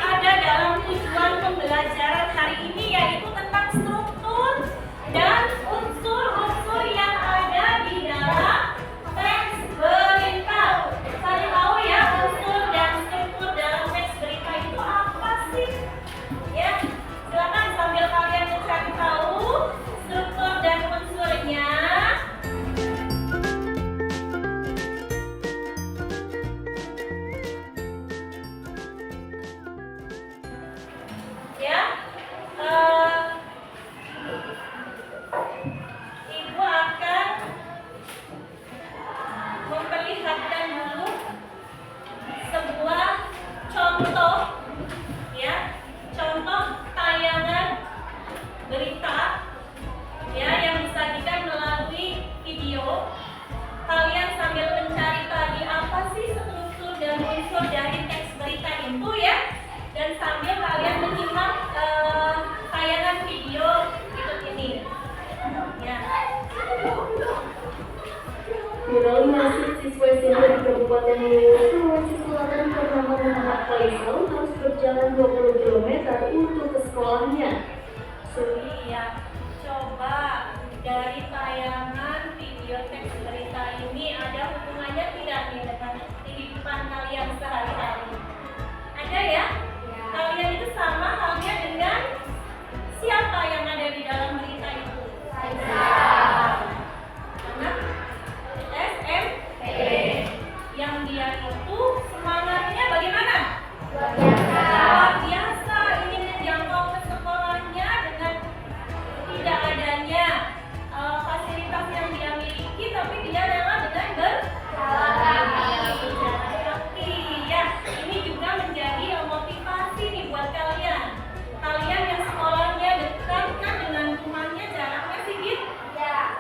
ada dalam tujuan pembelajaran hari ini, yaitu tentang struktur dan unsur-unsur yang ada di dalam teks berita. Kalian tahu ya, unsur dan struktur dalam teks berita itu apa sih? Ya, silakan sambil kalian mencari tahu struktur dan unsurnya. Ya, Ibu akan memperlihatkan dulu sebuah contoh, ya, contoh tayangan berita, ya, yang disajikan melalui video. Kalian sambil mencari tadi apa sih struktur dan unsur dari teks berita itu, ya, dan sambil kalian menyimak tayangan video berikut ini, ya. Nasib siswa SMP di Kabupaten Luwu, Sulawesi Selatan bernama Muhammad Faisal harus berjalan 20 km untuk ke sekolahnya. Iya, coba dari tayangan video teks berita ini ada hubungannya tidak nih dengan kehidupan kalian sehari-hari? Ada ya? Kalian itu sama halnya dengan siapa yang ada di dalam berita itu? Anak SMP. Yang dia itu semangatnya bagaimana? Luar biasa, ingin menjangkau ke sekolahnya dengan tidak adanya fasilitas yang dia miliki, tapi dia rela dengan berjalan kaki. Ya, ini juga menjadi motivasi nih buat kalian. Kalian yang sekolahnya dekat kan dengan rumahnya, jaraknya Sigit? Ya.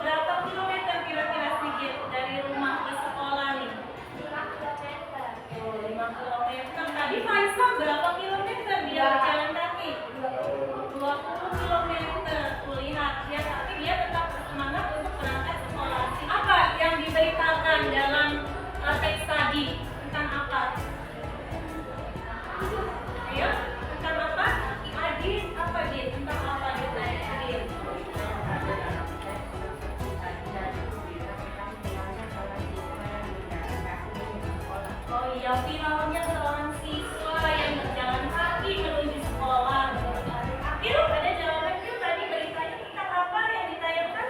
Berapa kilometer kira-kira Sigit dari rumah ke sekolah nih? 5 kilometer. Oh, 5 kilometer. Tadi Faisal berapa kilometer dia berjalan kaki? 20 kilometer. Tuh lihat ya, tapi dia tetap bersemangat untuk berangkat sekolah. Apa yang diberitakan dalam teks tadi? Tentang apa? Ayo, tentang apa? Adit, apa Dit? Tentang apa Dit? Adit? Oh iya, viralnya seorang siswa yang berjalan kaki menuju sekolah. Yuk, ada jawaban yuk, tadi beritanya tentang apa yang ditayangkan?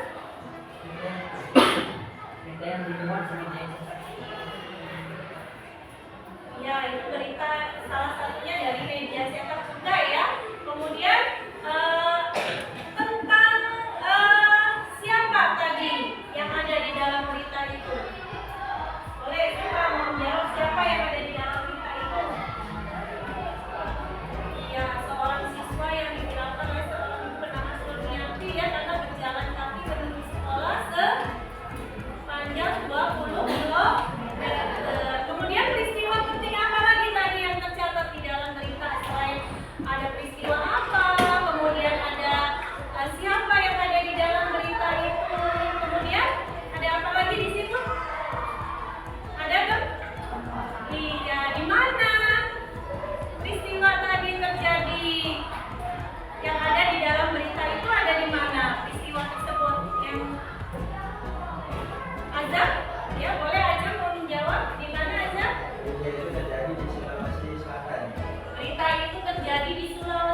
Ya, itu berita salah satunya dari media cetak juga ya. Kemudian tentang siapa tadi yang ada di dalam berita itu? Boleh siapa mau menjawab siapa yang ada di dalam berita itu? Ya, seorang siswa yang diviralkan oleh seorang ibu bernama Surmiati ya, karena berjalan kaki menuju sekolah sepanjang 20 kilometer. Kemudian peristiwa penting apa lagi tadi yang tercatat di dalam berita? Selain ada peristiwa apa, kemudian ada siapa yang ada di dalam berita itu, kemudian ada apa lagi di situ? Ada kan? Iya, di mana peristiwa tadi terjadi? Yang ada di dalam berita itu ada di mana peristiwa tersebut? Yang Azam? Ya, boleh Azam mau menjawab. Di mana Azam? Berita itu terjadi di Sulawesi Selatan. Berita itu terjadi di Sulawesi